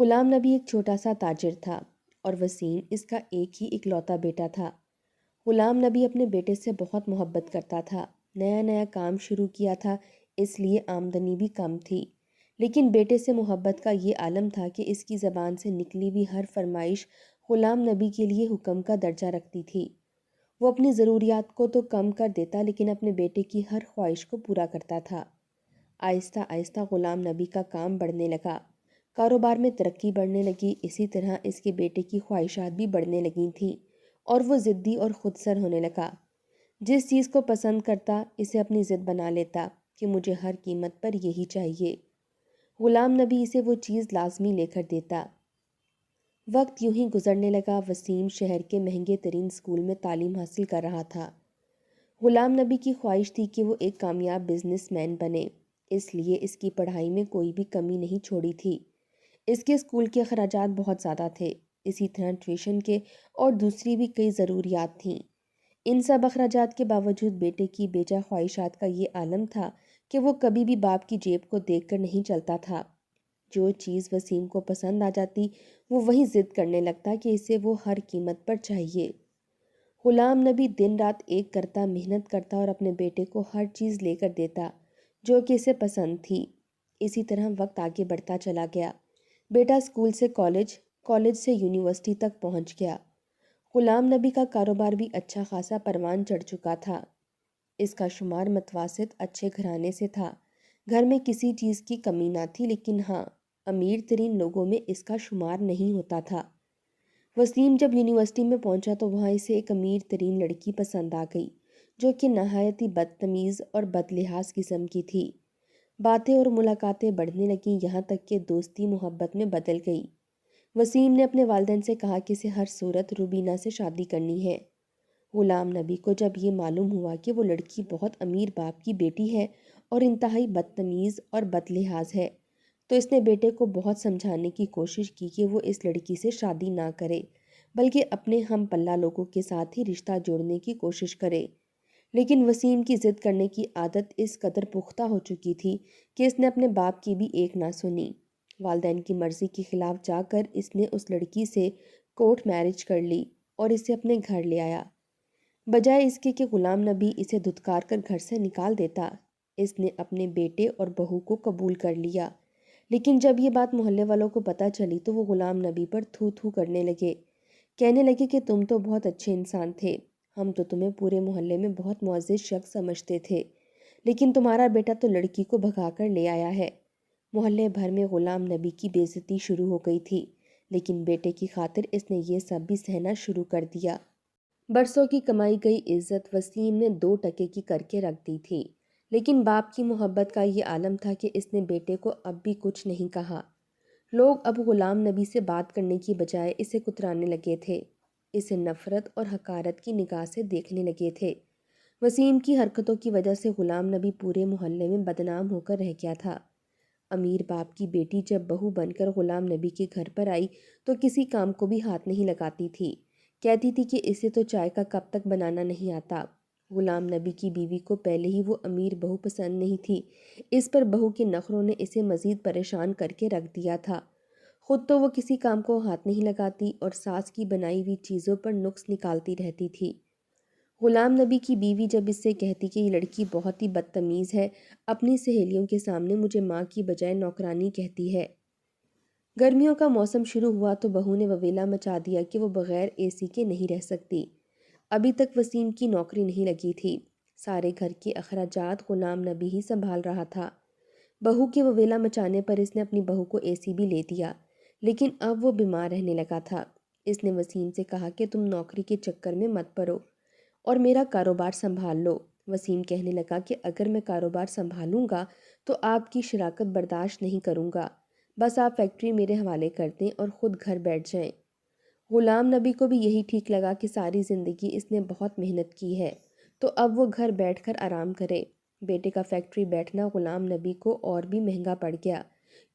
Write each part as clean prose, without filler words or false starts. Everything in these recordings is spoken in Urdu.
غلام نبی ایک چھوٹا سا تاجر تھا اور وسیم اس کا ایک ہی اکلوتا بیٹا تھا۔ غلام نبی اپنے بیٹے سے بہت محبت کرتا تھا۔ نیا نیا کام شروع کیا تھا، اس لیے آمدنی بھی کم تھی، لیکن بیٹے سے محبت کا یہ عالم تھا کہ اس کی زبان سے نکلی ہوئی ہر فرمائش غلام نبی کے لیے حکم کا درجہ رکھتی تھی۔ وہ اپنی ضروریات کو تو کم کر دیتا لیکن اپنے بیٹے کی ہر خواہش کو پورا کرتا تھا۔ آہستہ آہستہ غلام نبی کا کام بڑھنے لگا، کاروبار میں ترقی بڑھنے لگی، اسی طرح اس کے بیٹے کی خواہشات بھی بڑھنے لگی تھیں اور وہ ضدی اور خود سر ہونے لگا۔ جس چیز کو پسند کرتا اسے اپنی ضد بنا لیتا کہ مجھے ہر قیمت پر یہی چاہیے۔ غلام نبی اسے وہ چیز لازمی لے کر دیتا۔ وقت یوں ہی گزرنے لگا۔ وسیم شہر کے مہنگے ترین اسکول میں تعلیم حاصل کر رہا تھا۔ غلام نبی کی خواہش تھی کہ وہ ایک کامیاب بزنس مین بنے، اس لیے اس کی پڑھائی میں کوئی بھی کمی نہیں چھوڑی تھی۔ اس کے اسکول کے اخراجات بہت زیادہ تھے، اسی طرح ٹیوشن کے اور دوسری بھی کئی ضروریات تھیں۔ ان سب اخراجات کے باوجود بیٹے کی بیجا خواہشات کا یہ عالم تھا کہ وہ کبھی بھی باپ کی جیب کو دیکھ کر نہیں چلتا تھا۔ جو چیز وسیم کو پسند آ جاتی وہ وہی ضد کرنے لگتا کہ اسے وہ ہر قیمت پر چاہیے۔ غلام نبی دن رات ایک کرتا، محنت کرتا اور اپنے بیٹے کو ہر چیز لے کر دیتا جو کہ اسے پسند تھی۔ اسی طرح وقت آگے بڑھتا چلا گیا۔ بیٹا اسکول سے کالج، کالج سے یونیورسٹی تک پہنچ گیا۔ غلام نبی کا کاروبار بھی اچھا خاصا پروان چڑھ چکا تھا۔ اس کا شمار متوسط اچھے گھرانے سے تھا۔ گھر میں کسی چیز کی کمی نہ تھی، لیکن ہاں، امیر ترین لوگوں میں اس کا شمار نہیں ہوتا تھا۔ وسیم جب یونیورسٹی میں پہنچا تو وہاں اسے ایک امیر ترین لڑکی پسند آ گئی جو کہ نہایت ہی بدتمیز اور بدلحاظ قسم کی تھی۔ باتیں اور ملاقاتیں بڑھنے لگیں، یہاں تک کہ دوستی محبت میں بدل گئی۔ وسیم نے اپنے والدین سے کہا کہ اسے ہر صورت روبینہ سے شادی کرنی ہے۔ غلام نبی کو جب یہ معلوم ہوا کہ وہ لڑکی بہت امیر باپ کی بیٹی ہے اور انتہائی بدتمیز اور بدلحاظ ہے، تو اس نے بیٹے کو بہت سمجھانے کی کوشش کی کہ وہ اس لڑکی سے شادی نہ کرے، بلکہ اپنے ہم پلہ لوگوں کے ساتھ ہی رشتہ جوڑنے کی کوشش کرے۔ لیکن وسیم کی ضد کرنے کی عادت اس قدر پختہ ہو چکی تھی کہ اس نے اپنے باپ کی بھی ایک نہ سنی۔ والدین کی مرضی کے خلاف جا کر اس نے اس لڑکی سے کورٹ میرج کر لی اور اسے اپنے گھر لے آیا۔ بجائے اس کے کہ غلام نبی اسے دھتکار کر گھر سے نکال دیتا، اس نے اپنے بیٹے اور بہو کو قبول کر لیا۔ لیکن جب یہ بات محلے والوں کو پتہ چلی تو وہ غلام نبی پر تھو تھو کرنے لگے، کہنے لگے کہ تم تو بہت اچھے انسان تھے، ہم تو تمہیں پورے محلے میں بہت معزز شخص سمجھتے تھے، لیکن تمہارا بیٹا تو لڑکی کو بھگا کر لے آیا ہے۔ محلے بھر میں غلام نبی کی بے عزتی شروع ہو گئی تھی، لیکن بیٹے کی خاطر اس نے یہ سب بھی سہنا شروع کر دیا۔ برسوں کی کمائی گئی عزت وسیم نے 2 کی کر کے رکھ دی تھی، لیکن باپ کی محبت کا یہ عالم تھا کہ اس نے بیٹے کو اب بھی کچھ نہیں کہا۔ لوگ اب غلام نبی سے بات کرنے کی بجائے اسے کترانے لگے تھے، اسے نفرت اور حقارت کی نگاہ سے دیکھنے لگے تھے۔ وسیم کی حرکتوں کی وجہ سے غلام نبی پورے محلے میں بدنام ہو کر رہ گیا تھا۔ امیر باپ کی بیٹی جب بہو بن کر غلام نبی کے گھر پر آئی تو کسی کام کو بھی ہاتھ نہیں لگاتی تھی، کہتی تھی کہ اسے تو چائے کا کپ تک بنانا نہیں آتا۔ غلام نبی کی بیوی کو پہلے ہی وہ امیر بہو پسند نہیں تھی، اس پر بہو کے نخروں نے اسے مزید پریشان کر کے رکھ دیا تھا۔ خود تو وہ کسی کام کو ہاتھ نہیں لگاتی اور ساس کی بنائی ہوئی چیزوں پر نقص نکالتی رہتی تھی۔ غلام نبی کی بیوی جب اس سے کہتی کہ یہ لڑکی بہت ہی بدتمیز ہے، اپنی سہیلیوں کے سامنے مجھے ماں کی بجائے نوکرانی کہتی ہے۔ گرمیوں کا موسم شروع ہوا تو بہو نے وویلا مچا دیا کہ وہ بغیر اے سی کے نہیں رہ سکتی۔ ابھی تک وسیم کی نوکری نہیں لگی تھی، سارے گھر کے اخراجات غلام نبی ہی سنبھال رہا تھا۔ بہو کے وویلا مچانے پر اس نے اپنی بہو کو اے سی بھی لے دیا، لیکن اب وہ بیمار رہنے لگا تھا۔ اس نے وسیم سے کہا کہ تم نوکری کے چکر میں مت پڑو اور میرا کاروبار سنبھال لو۔ وسیم کہنے لگا کہ اگر میں کاروبار سنبھالوں گا تو آپ کی شراکت برداشت نہیں کروں گا، بس آپ فیکٹری میرے حوالے کر دیں اور خود گھر بیٹھ جائیں۔ غلام نبی کو بھی یہی ٹھیک لگا کہ ساری زندگی اس نے بہت محنت کی ہے تو اب وہ گھر بیٹھ کر آرام کرے۔ بیٹے کا فیکٹری بیٹھنا غلام نبی کو اور بھی مہنگا پڑ گیا،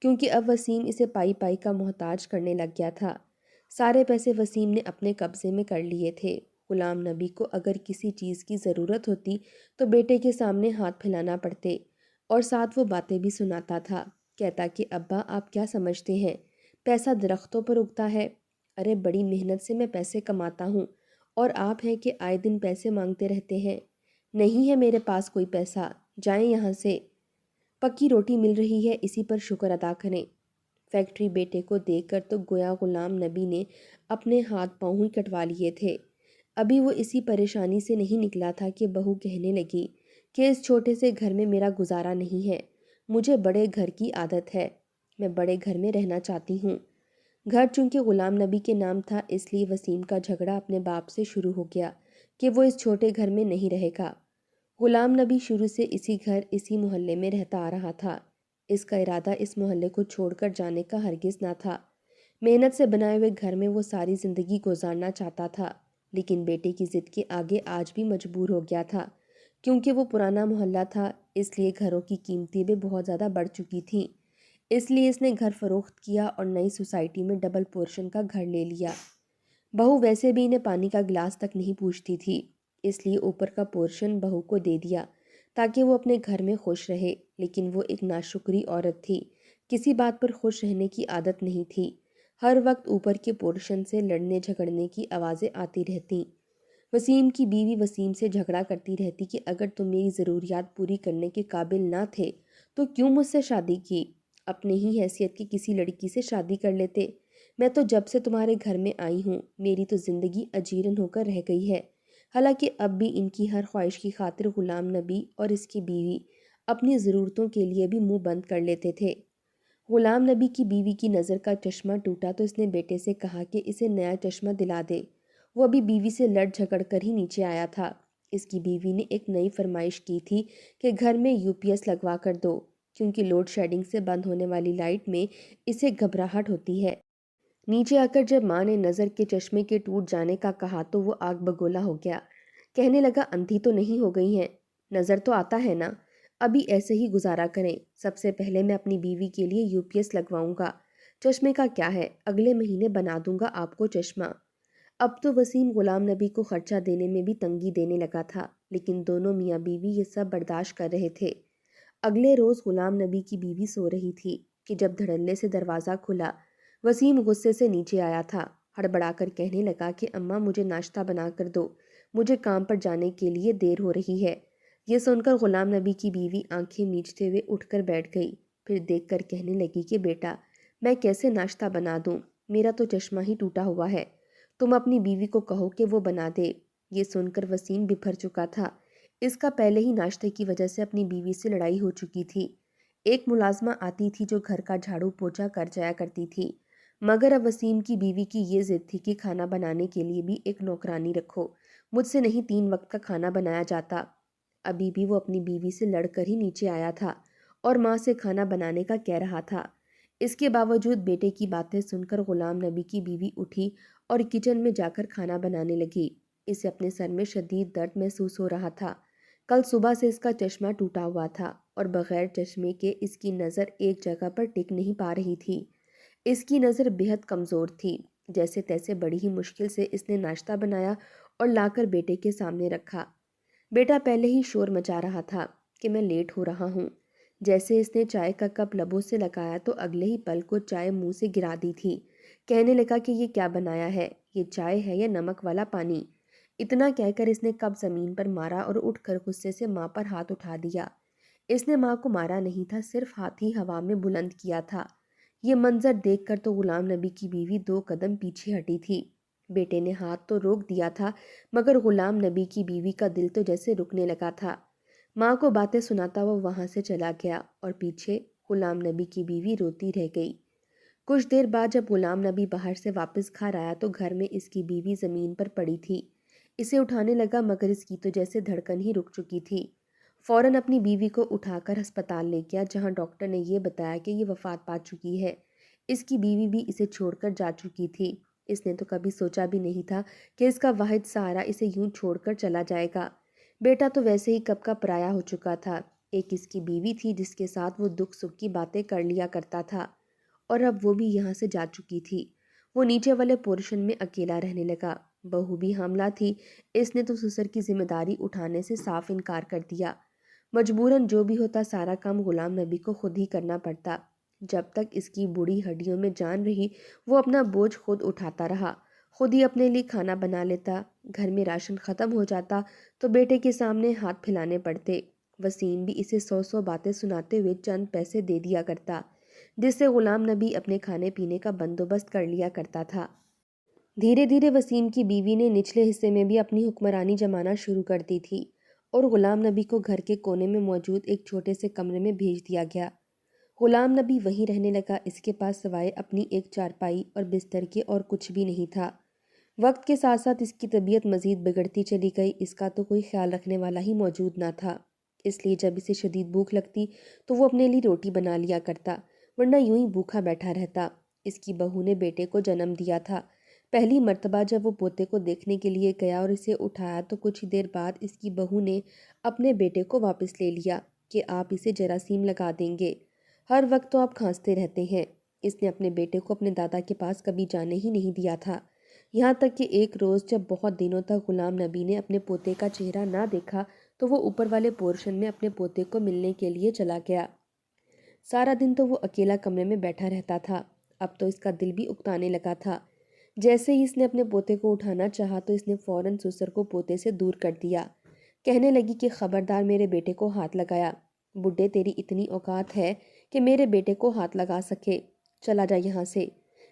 کیونکہ اب وسیم اسے پائی پائی کا محتاج کرنے لگ گیا تھا۔ سارے پیسے وسیم نے اپنے قبضے میں کر لیے تھے۔ غلام نبی کو اگر کسی چیز کی ضرورت ہوتی تو بیٹے کے سامنے ہاتھ پھیلانا پڑتے اور ساتھ وہ باتیں بھی سناتا تھا، کہتا کہ ابا آپ کیا سمجھتے ہیں، پیسہ درختوں پر اگتا ہے؟ ارے بڑی محنت سے میں پیسے کماتا ہوں، اور آپ ہیں کہ آئے دن پیسے مانگتے رہتے ہیں۔ نہیں ہے میرے پاس کوئی پیسہ، جائیں یہاں سے۔ پکی روٹی مل رہی ہے، اسی پر شکر ادا کریں۔ فیکٹری بیٹے کو دیکھ کر تو گویا غلام نبی نے اپنے ہاتھ پاؤں ہی کٹوا لیے تھے۔ ابھی وہ اسی پریشانی سے نہیں نکلا تھا کہ بہو کہنے لگی کہ اس چھوٹے سے گھر میں میرا گزارا نہیں ہے، مجھے بڑے گھر کی عادت ہے، میں بڑے گھر میں رہنا چاہتی ہوں۔ گھر چونکہ غلام نبی کے نام تھا، اس لیے وسیم کا جھگڑا اپنے باپ سے شروع ہو گیا کہ وہ اس چھوٹے گھر میں نہیں رہے گا۔ غلام نبی شروع سے اسی گھر، اسی محلے میں رہتا آ رہا تھا۔ اس کا ارادہ اس محلے کو چھوڑ کر جانے کا ہرگز نہ تھا۔ محنت سے بنائے ہوئے گھر میں وہ ساری زندگی گزارنا چاہتا تھا، لیکن بیٹے کی ضد کے آگے آج بھی مجبور ہو گیا تھا۔ کیونکہ وہ پرانا محلہ تھا، اس لیے گھروں کی قیمتیں بھی بہت زیادہ بڑھ چکی تھیں۔ اس لیے اس نے گھر فروخت کیا اور نئی سوسائٹی میں ڈبل پورشن کا گھر لے لیا۔ بہو ویسے بھی انہیں پانی کا گلاس تک نہیں پوچھتی تھی، اس لیے اوپر کا پورشن بہو کو دے دیا تاکہ وہ اپنے گھر میں خوش رہے۔ لیکن وہ ایک ناشکری عورت تھی، کسی بات پر خوش رہنے کی عادت نہیں تھی۔ ہر وقت اوپر کے پورشن سے لڑنے جھگڑنے کی آوازیں آتی رہتیں۔ وسیم کی بیوی وسیم سے جھگڑا کرتی رہتی کہ اگر تم میری ضروریات پوری کرنے کے قابل نہ تھے تو کیوں مجھ سے شادی کی؟ اپنے ہی حیثیت کی کسی لڑکی سے شادی کر لیتے۔ میں تو جب سے تمہارے گھر میں آئی ہوں، میری تو زندگی اجیرن ہو کر رہ گئی ہے۔ حالانکہ اب بھی ان کی ہر خواہش کی خاطر غلام نبی اور اس کی بیوی اپنی ضرورتوں کے لیے بھی منہ بند کر لیتے تھے۔ غلام نبی کی بیوی کی نظر کا چشمہ ٹوٹا تو اس نے بیٹے سے کہا کہ اسے نیا چشمہ دلا دے۔ وہ ابھی بیوی سے لڑ جھگڑ کر ہی نیچے آیا تھا۔ اس کی بیوی نے ایک نئی فرمائش کی تھی کہ گھر میں UPS لگوا کر دو، کیونکہ لوڈ شیڈنگ سے بند ہونے والی لائٹ میں اسے گھبراہٹ ہوتی ہے۔ نیچے آ کر جب ماں نے نظر کے چشمے کے ٹوٹ جانے کا کہا تو وہ آگ بگولا ہو گیا۔ کہنے لگا اندھی تو نہیں ہو گئی ہیں، نظر تو آتا ہے نا، ابھی ایسے ہی گزارا کریں۔ سب سے پہلے میں اپنی بیوی کے لیے UPS لگواؤں گا، چشمے کا کیا ہے، اگلے مہینے بنا دوں گا آپ کو چشمہ۔ اب تو وسیم غلام نبی کو خرچہ دینے میں بھی تنگی دینے لگا تھا، لیکن دونوں میاں بیوی یہ سب برداشت کر رہے تھے۔ اگلے روز غلام نبی کی بیوی سو رہی تھی کہ جب دھڑلے سے دروازہ کھلا۔ وسیم غصے سے نیچے آیا تھا، ہڑبڑا کر کہنے لگا کہ اماں مجھے ناشتہ بنا کر دو، مجھے کام پر جانے کے لیے دیر ہو رہی ہے۔ یہ سن کر غلام نبی کی بیوی آنکھیں میچتے ہوئے اٹھ کر بیٹھ گئی، پھر دیکھ کر کہنے لگی کہ بیٹا میں کیسے ناشتہ بنا دوں، میرا تو چشمہ ہی ٹوٹا ہوا ہے، تم اپنی بیوی کو کہو کہ وہ بنا دے۔ یہ سن کر وسیم بپھر چکا تھا، اس کا پہلے ہی ناشتے کی وجہ سے اپنی بیوی سے لڑائی ہو چکی تھی۔ ایک ملازمہ آتی تھی جو گھر کا جھاڑو پوچھا کر جایا کرتی تھی، مگر اب وسیم کی بیوی کی یہ ضد تھی کہ کھانا بنانے کے لیے بھی ایک نوکرانی رکھو، مجھ سے نہیں 3 وقت کا کھانا بنایا جاتا۔ ابھی بھی وہ اپنی بیوی سے لڑ کر ہی نیچے آیا تھا اور ماں سے کھانا بنانے کا کہہ رہا تھا۔ اس کے باوجود بیٹے کی باتیں سن کر غلام نبی کی بیوی اٹھی اور کچن میں جا کر کھانا بنانے لگی۔ اسے اپنے سر میں شدید درد محسوس ہو رہا تھا۔ کل صبح سے اس کا چشمہ ٹوٹا ہوا تھا اور بغیر چشمے کے اس کی نظر ایک جگہ پر ٹک نہیں پا رہی تھی۔ اس کی نظر بہت کمزور تھی۔ جیسے تیسے بڑی ہی مشکل سے اس نے ناشتہ بنایا اور لا کر بیٹے کے سامنے رکھا۔ بیٹا پہلے ہی شور مچا رہا تھا کہ میں لیٹ ہو رہا ہوں۔ جیسے اس نے چائے کا کپ لبوں سے لگایا تو اگلے ہی پل کو چائے منہ سے گرا دی تھی۔ کہنے لگا کہ یہ کیا بنایا ہے، یہ چائے ہے یا نمک والا پانی؟ اتنا کہہ کر اس نے کپ زمین پر مارا اور اٹھ کر غصے سے ماں پر ہاتھ اٹھا دیا۔ اس نے ماں کو مارا نہیں تھا، صرف ہاتھ ہی ہوا میں بلند کیا تھا۔ یہ منظر دیکھ کر تو غلام نبی کی بیوی 2 قدم پیچھے ہٹی تھی۔ بیٹے نے ہاتھ تو روک دیا تھا، مگر غلام نبی کی بیوی کا دل تو جیسے رکنے لگا تھا۔ ماں کو باتیں سناتا وہ وہاں سے چلا گیا اور پیچھے غلام نبی کی بیوی روتی رہ گئی۔ کچھ دیر بعد جب غلام نبی باہر سے واپس گھر آیا تو گھر میں اس کی بیوی زمین پر پڑی تھی۔ اسے اٹھانے لگا مگر اس کی تو جیسے دھڑکن ہی رک چکی تھی۔ فوراً اپنی بیوی کو اٹھا کر ہسپتال لے گیا، جہاں ڈاکٹر نے یہ بتایا کہ یہ وفات پا چکی ہے۔ اس کی بیوی بھی اسے چھوڑ کر جا چکی تھی۔ اس نے تو کبھی سوچا بھی نہیں تھا کہ اس کا واحد سہارا اسے یوں چھوڑ کر چلا جائے گا۔ بیٹا تو ویسے ہی کب کا پرایا ہو چکا تھا۔ ایک اس کی بیوی تھی جس کے ساتھ وہ دکھ سکھ کی باتیں کر لیا کرتا تھا، اور اب وہ بھی یہاں سے جا چکی تھی۔ وہ نیچے والے پورشن میں اکیلا رہنے لگا۔ بہو بھی حاملہ تھی، اس نے تو سسر کی ذمہ داری اٹھانے سے صاف انکار کر دیا۔ مجبوراً جو بھی ہوتا سارا کام غلام نبی کو خود ہی کرنا پڑتا۔ جب تک اس کی بوڑھی ہڈیوں میں جان رہی وہ اپنا بوجھ خود اٹھاتا رہا، خود ہی اپنے لیے کھانا بنا لیتا۔ گھر میں راشن ختم ہو جاتا تو بیٹے کے سامنے ہاتھ پھیلانے پڑتے۔ وسیم بھی اسے 100 باتیں سناتے ہوئے چند پیسے دے دیا کرتا، جس سے غلام نبی اپنے کھانے پینے کا بندوبست کر لیا کرتا تھا۔ دھیرے دھیرے وسیم کی بیوی نے نچلے حصے میں بھی اپنی حکمرانی جمانا شروع کر دی تھی اور غلام نبی کو گھر کے کونے میں موجود ایک چھوٹے سے کمرے میں بھیج دیا گیا۔ غلام نبی وہیں رہنے لگا، اس کے پاس سوائے اپنی ایک چارپائی اور بستر کے اور کچھ بھی نہیں تھا۔ وقت کے ساتھ ساتھ اس کی طبیعت مزید بگڑتی چلی گئی، اس کا تو کوئی خیال رکھنے والا ہی موجود نہ تھا، اس لیے جب اسے شدید بھوک لگتی تو وہ اپنے لیے روٹی بنا لیا کرتا، ورنہ یوں ہی بھوکا بیٹھا رہتا۔ اس کی بہو نے بیٹے کو جنم دیا تھا۔ پہلی مرتبہ جب وہ پوتے کو دیکھنے کے لیے گیا اور اسے اٹھایا تو کچھ ہی دیر بعد اس کی بہو نے اپنے بیٹے کو واپس لے لیا کہ آپ اسے جراثیم لگا دیں گے، ہر وقت تو آپ کھانستے رہتے ہیں۔ اس نے اپنے بیٹے کو اپنے دادا کے پاس کبھی جانے ہی نہیں دیا تھا، یہاں تک کہ ایک روز جب بہت دنوں تک غلام نبی نے اپنے پوتے کا چہرہ نہ دیکھا تو وہ اوپر والے پورشن میں اپنے پوتے کو ملنے کے لیے چلا گیا۔ سارا دن تو وہ اکیلا کمرے میں بیٹھا رہتا تھا، اب تو اس کا دل بھی اکتانے لگا تھا۔ جیسے ہی اس نے اپنے پوتے کو اٹھانا چاہا تو اس نے فوراً سسر کو پوتے سے دور کر دیا، کہنے لگی کہ خبردار میرے بیٹے کو ہاتھ لگایا، بڈھے تیری اتنی اوقات ہے کہ میرے بیٹے کو ہاتھ لگا سکے، چلا جا یہاں سے۔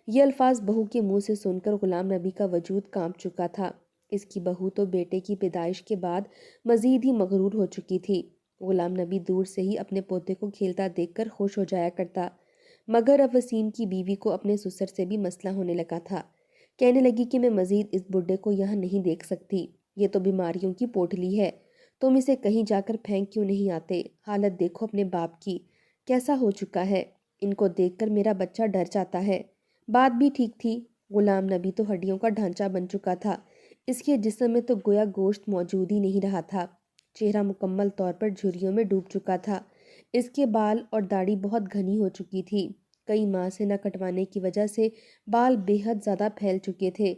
یہ الفاظ بہو کے منہ سے سن کر غلام نبی کا وجود کانپ چکا تھا۔ اس کی بہو تو بیٹے کی پیدائش کے بعد مزید ہی مغرور ہو چکی تھی۔ غلام نبی دور سے ہی اپنے پوتے کو کھیلتا دیکھ کر خوش ہو جایا کرتا، مگر اب وسیم کی بیوی کو اپنے سسر سے بھی مسئلہ ہونے لگا تھا۔ کہنے لگی کہ میں مزید اس بڈھے کو یہاں نہیں دیکھ سکتی، یہ تو بیماریوں کی پوٹلی ہے، تم اسے کہیں جا کر پھینک کیوں نہیں آتے؟ حالت دیکھو اپنے باپ کی، کیسا ہو چکا ہے، ان کو دیکھ کر میرا بچہ ڈر جاتا ہے۔ بات بھی ٹھیک تھی، غلام نبی تو ہڈیوں کا ڈھانچہ بن چکا تھا، اس کے جسم میں تو گویا گوشت موجود ہی نہیں رہا تھا، چہرہ مکمل طور پر جھریوں میں ڈوب چکا تھا، اس کے بال اور داڑھی بہت گھنی ہو چکی تھی، کئی ماہ سے نہ کٹوانے کی وجہ سے بال بے حد زیادہ پھیل چکے تھے۔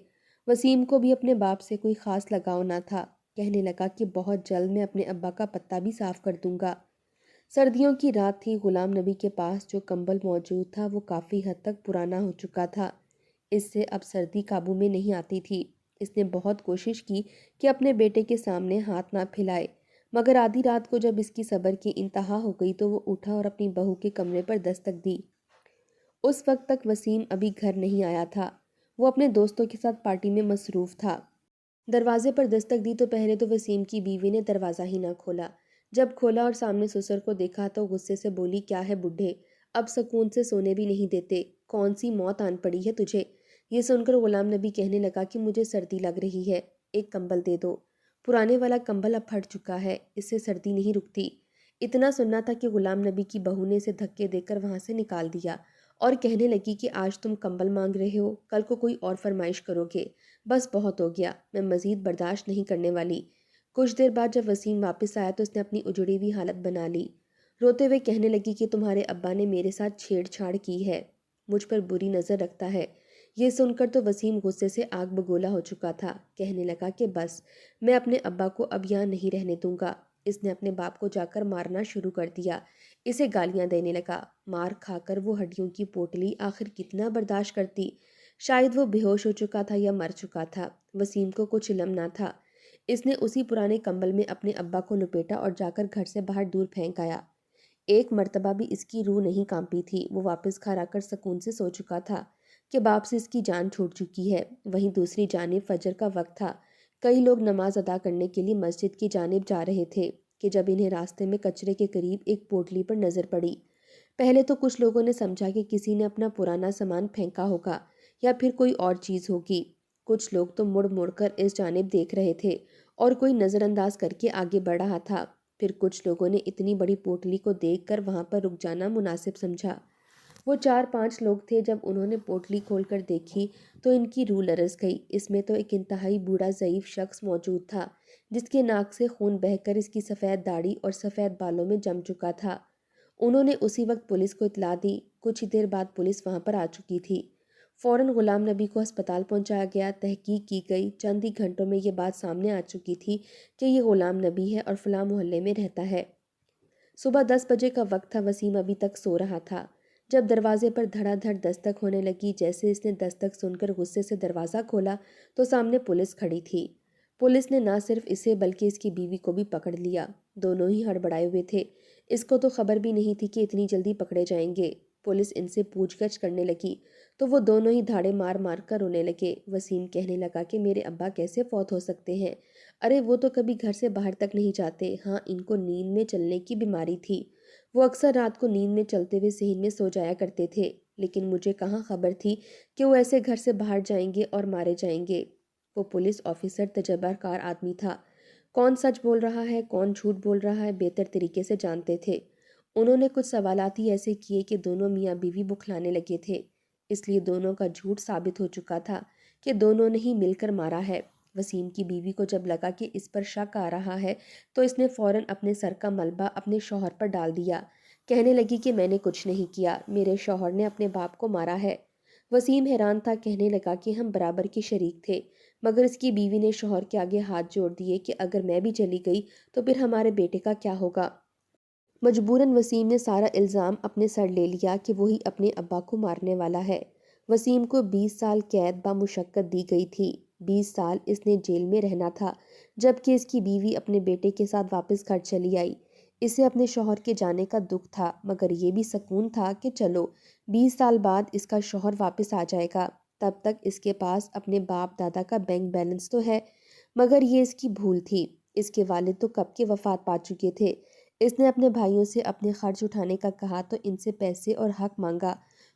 وسیم کو بھی اپنے باپ سے کوئی خاص لگاؤ نہ تھا، کہنے لگا کہ بہت جلد میں اپنے ابا کا پتہ بھی صاف کر دوں گا۔ سردیوں کی رات تھی، غلام نبی کے پاس جو کمبل موجود تھا وہ کافی حد تک پرانا ہو چکا تھا، اس سے اب سردی قابو میں نہیں آتی تھی۔ اس نے بہت کوشش کی کہ اپنے بیٹے کے سامنے ہاتھ نہ پھیلائے، مگر آدھی رات کو جب اس کی صبر کی انتہا ہو گئی تو وہ اٹھا اور اپنی بہو کے کمرے پر دستک دی۔ اس وقت تک وسیم ابھی گھر نہیں آیا تھا، وہ اپنے دوستوں کے ساتھ پارٹی میں مصروف تھا۔ دروازے پر دستک دی تو پہلے تو وسیم کی بیوی نے دروازہ ہی نہ کھولا، جب کھولا اور سامنے سسر کو دیکھا تو غصے سے بولی، کیا ہے بڈھے، اب سکون سے سونے بھی نہیں دیتے، کون سی موت آن پڑی ہے تجھے؟ یہ سن کر غلام نبی کہنے لگا کہ مجھے سردی لگ رہی ہے، ایک کمبل دے دو، پرانے والا کمبل اب پھٹ چکا ہے، اس سے سردی نہیں رکتی۔ اتنا سننا تھا کہ غلام نبی کی بہو نے اسے دھکے دے کر وہاں سے نکال دیا اور کہنے لگی کہ آج تم کمبل مانگ رہے ہو، کل کو کوئی اور فرمائش کرو گے، بس بہت ہو گیا، میں مزید برداشت نہیں کرنے والی۔ کچھ دیر بعد جب وسیم واپس آیا تو اس نے اپنی اجڑی ہوئی حالت بنا لی، روتے ہوئے کہنے لگی کہ تمہارے ابا نے میرے ساتھ چھیڑ چھاڑ کی ہے، مجھ پر بری نظر رکھتا ہے۔ یہ سن کر تو وسیم غصے سے آگ بگولا ہو چکا تھا، کہنے لگا کہ بس، میں اپنے ابا کو اب یہاں نہیں رہنے دوں گا۔ اس نے اپنے باپ کو جا کر مارنا شروع کر دیا، اسے گالیاں دینے لگا، مار کھا کر وہ ہڈیوں کی پوٹلی آخر کتنا برداشت کرتی، شاید وہ بے ہوش ہو چکا تھا یا مر چکا تھا، وسیم کو کچھ علم نہ تھا۔ اس نے اسی پرانے کمبل میں اپنے ابا کو لپیٹا اور جا کر گھر سے باہر دور پھینک آیا۔ ایک مرتبہ بھی اس کی روح نہیں کانپی تھی، وہ واپس گھر آ کر سکون سے سو چکا تھا کہ باپ سے اس کی جان چھوٹ چکی ہے۔ وہیں دوسری جانب فجر کا وقت تھا، کئی لوگ نماز ادا کرنے کے لیے مسجد کی جانب جا رہے تھے کہ جب انہیں راستے میں کچرے کے قریب ایک پوٹلی پر نظر پڑی۔ پہلے تو کچھ لوگوں نے سمجھا کہ کسی نے اپنا پرانا سامان پھینکا ہوگا یا پھر کوئی اور چیز ہوگی، کچھ لوگ تو مڑ مڑ کر اس جانب دیکھ رہے تھے اور کوئی نظر انداز کر کے آگے بڑھ رہا تھا، پھر کچھ لوگوں نے اتنی بڑی پوٹلی کو دیکھ کر وہاں پر رک جانا مناسب سمجھا۔ وہ 4-5 لوگ تھے، جب انہوں نے پوٹلی کھول کر دیکھی تو ان کی روح لرز گئی، اس میں تو ایک انتہائی بوڑھا ضعیف شخص موجود تھا جس کے ناک سے خون بہہ کر اس کی سفید داڑھی اور سفید بالوں میں جم چکا تھا۔ انہوں نے اسی وقت پولیس کو اطلاع دی، کچھ ہی دیر بعد پولیس وہاں پر آ چکی تھی، فوراً غلام نبی کو ہسپتال پہنچایا گیا، تحقیق کی گئی، چند ہی گھنٹوں میں یہ بات سامنے آ چکی تھی کہ یہ غلام نبی ہے اور فلاں محلے میں رہتا ہے۔ صبح 10 بجے کا وقت تھا، وسیم ابھی تک سو رہا تھا، جب دروازے پر دھڑا دھڑ دستک ہونے لگی، جیسے اس نے دستک سن کر غصے سے دروازہ کھولا تو سامنے پولیس کھڑی تھی۔ پولیس نے نہ صرف اسے بلکہ اس کی بیوی کو بھی پکڑ لیا۔ دونوں ہی ہڑبڑائے ہوئے تھے۔ اس کو تو خبر بھی نہیں تھی کہ اتنی جلدی پکڑے جائیں گے۔ پولیس ان سے پوچھ گچھ کرنے لگی تو وہ دونوں ہی دھاڑے مار مار کر رونے لگے۔ وسیم کہنے لگا کہ میرے ابا کیسے فوت ہو سکتے ہیں؟ ارے وہ تو کبھی گھر سے باہر تک نہیں جاتے۔ ہاں، ان کو نیند میں چلنے کی بیماری تھی۔ وہ اکثر رات کو نیند میں چلتے ہوئے صحن میں سو جایا کرتے تھے، لیکن مجھے کہاں خبر تھی کہ وہ ایسے گھر سے باہر جائیں گے اور مارے جائیں گے۔ وہ پولیس آفیسر تجربہ کار آدمی تھا۔ کون سچ بول رہا ہے، کون جھوٹ بول رہا ہے، بہتر طریقے سے جانتے تھے۔ انہوں نے کچھ سوالات ہی ایسے کیے کہ دونوں میاں بیوی بکھلانے لگے تھے۔ اس لیے دونوں کا جھوٹ ثابت ہو چکا تھا کہ دونوں نے ہی مل کر مارا ہے۔ وسیم کی بیوی کو جب لگا کہ اس پر شک آ رہا ہے تو اس نے فوراً اپنے سر کا ملبہ اپنے شوہر پر ڈال دیا۔ کہنے لگی کہ میں نے کچھ نہیں کیا، میرے شوہر نے اپنے باپ کو مارا ہے۔ وسیم حیران تھا، کہنے لگا کہ ہم برابر کے شریک تھے، مگر اس کی بیوی نے شوہر کے آگے ہاتھ جوڑ دیے کہ اگر میں بھی چلی گئی تو پھر ہمارے بیٹے کا کیا ہوگا۔ مجبوراً وسیم نے سارا الزام اپنے سر لے لیا کہ وہی اپنے ابا کو مارنے والا ہے۔ وسیم کو 20 سال قید بامشقت دی گئی تھی۔ 20 سال اس نے جیل میں رہنا تھا، جبکہ اس کی بیوی اپنے بیٹے کے ساتھ واپس گھر چلی آئی۔ اسے اپنے شوہر کے جانے کا دکھ تھا، مگر یہ بھی سکون تھا کہ چلو 20 سال بعد اس کا شوہر واپس آ جائے گا، تب تک اس کے پاس اپنے باپ دادا کا بینک بیلنس تو ہے۔ مگر یہ اس کی بھول تھی۔ اس کے والد تو کب کے وفات پا چکے تھے۔ اس نے اپنے بھائیوں سے اپنے خرچ اٹھانے کا کہا تو ان سے پیسے اور حق مانگا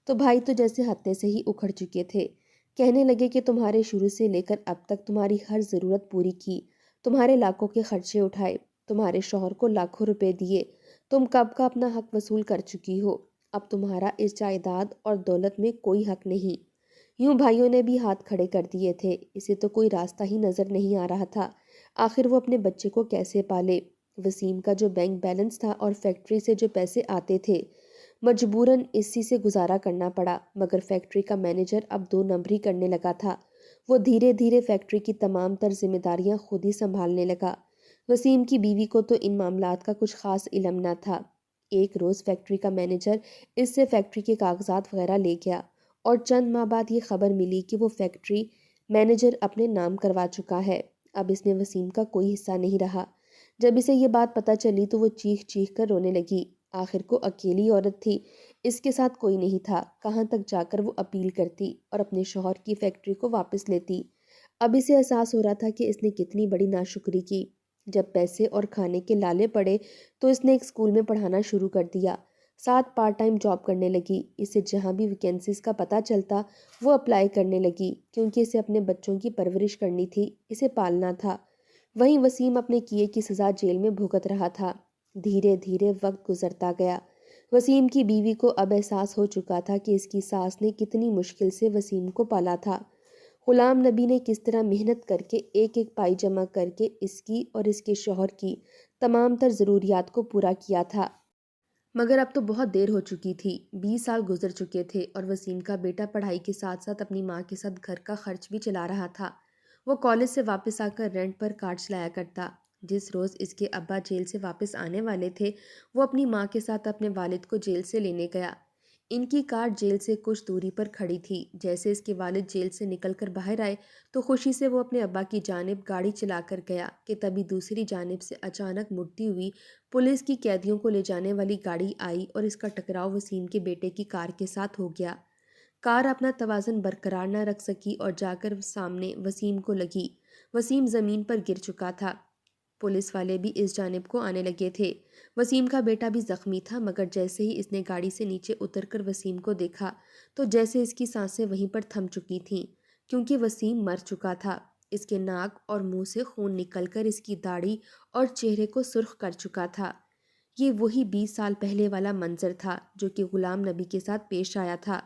تو بھائی تو جیسے ہتے سے ہی اکھڑ چکے تھے۔ کہنے لگے کہ تمہارے شروع سے لے کر اب تک تمہاری ہر ضرورت پوری کی، تمہارے لاکھوں کے خرچے اٹھائے، تمہارے شوہر کو لاکھوں روپے دیے، تم کب کا اپنا حق وصول کر چکی ہو، اب تمہارا اس جائیداد اور دولت میں کوئی حق نہیں۔ یوں بھائیوں نے بھی ہاتھ کھڑے کر دیے تھے۔ اسے تو کوئی راستہ ہی نظر نہیں آ رہا تھا، آخر وہ اپنے بچے کو کیسے پالے۔ وسیم کا جو بینک بیلنس تھا اور فیکٹری سے جو پیسے آتے تھے، مجبوراً اسی سے گزارا کرنا پڑا، مگر فیکٹری کا مینیجر اب 2 نمبری کرنے لگا تھا۔ وہ دھیرے دھیرے فیکٹری کی تمام تر ذمہ داریاں خود ہی سنبھالنے لگا۔ وسیم کی بیوی کو تو ان معاملات کا کچھ خاص علم نہ تھا۔ ایک روز فیکٹری کا مینیجر اس سے فیکٹری کے کاغذات وغیرہ لے گیا اور چند ماہ بعد یہ خبر ملی کہ وہ فیکٹری مینیجر اپنے نام کروا چکا ہے۔ اب اس میں وسیم کا کوئی حصہ نہیں رہا۔ جب اسے یہ بات پتہ چلی تو وہ چیخ چیخ کر رونے لگی۔ آخر کو اکیلی عورت تھی، اس کے ساتھ کوئی نہیں تھا، کہاں تک جا کر وہ اپیل کرتی اور اپنے شوہر کی فیکٹری کو واپس لیتی۔ اب اسے احساس ہو رہا تھا کہ اس نے کتنی بڑی ناشکری کی۔ جب پیسے اور کھانے کے لالے پڑے تو اس نے ایک اسکول میں پڑھانا شروع کر دیا، ساتھ پارٹ ٹائم جاب کرنے لگی۔ اسے جہاں بھی ویکینسیز کا پتہ چلتا وہ اپلائی کرنے لگی، کیونکہ اسے اپنے بچوں کی پرورش کرنی تھی، اسے پالنا تھا۔ وہیں وسیم اپنے کیے کی سزا جیل میں بھگت رہا تھا۔ دھیرے دھیرے وقت گزرتا گیا۔ وسیم کی بیوی کو اب احساس ہو چکا تھا کہ اس کی ساس نے کتنی مشکل سے وسیم کو پالا تھا۔ غلام نبی نے کس طرح محنت کر کے ایک ایک پائی جمع کر کے اس کی اور اس کے شوہر کی تمام تر ضروریات کو پورا کیا تھا۔ مگر اب تو بہت دیر ہو چکی تھی، 20 سال گزر چکے تھے اور وسیم کا بیٹا پڑھائی کے ساتھ ساتھ اپنی ماں کے ساتھ گھر کا خرچ بھی چلا رہا تھا۔ وہ کالج سے واپس آ کر رینٹ پر کار چلایا کرتا۔ جس روز اس کے ابا جیل سے واپس آنے والے تھے، وہ اپنی ماں کے ساتھ اپنے والد کو جیل سے لینے گیا۔ ان کی کار جیل سے کچھ دوری پر کھڑی تھی۔ جیسے اس کے والد جیل سے نکل کر باہر آئے تو خوشی سے وہ اپنے ابا کی جانب گاڑی چلا کر گیا کہ تبھی دوسری جانب سے اچانک مڑتی ہوئی پولیس کی قیدیوں کو لے جانے والی گاڑی آئی اور اس کا ٹکراؤ وسیم کے بیٹے کی کار کے ساتھ ہو گیا۔ کار اپنا توازن برقرار نہ رکھ سکی اور جا کر سامنے وسیم کو لگی۔ وسیم زمین پر گر چکا تھا۔ پولیس والے بھی اس جانب کو آنے لگے تھے۔ وسیم کا بیٹا بھی زخمی تھا، مگر جیسے ہی اس نے گاڑی سے نیچے اتر کر وسیم کو دیکھا تو جیسے اس کی سانسیں وہیں پر تھم چکی تھیں، کیونکہ وسیم مر چکا تھا۔ اس کے ناک اور منہ سے خون نکل کر اس کی داڑھی اور چہرے کو سرخ کر چکا تھا۔ یہ وہی 20 سال پہلے والا منظر تھا جو کہ غلام نبی کے ساتھ پیش آیا تھا۔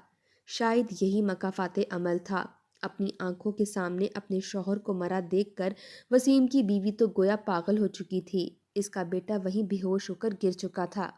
شاید یہی مکافات عمل تھا۔ اپنی آنکھوں کے سامنے اپنے شوہر کو مرا دیکھ کر وسیم کی بیوی تو گویا پاگل ہو چکی تھی۔ اس کا بیٹا وہیں بے ہوش ہو کر گر چکا تھا۔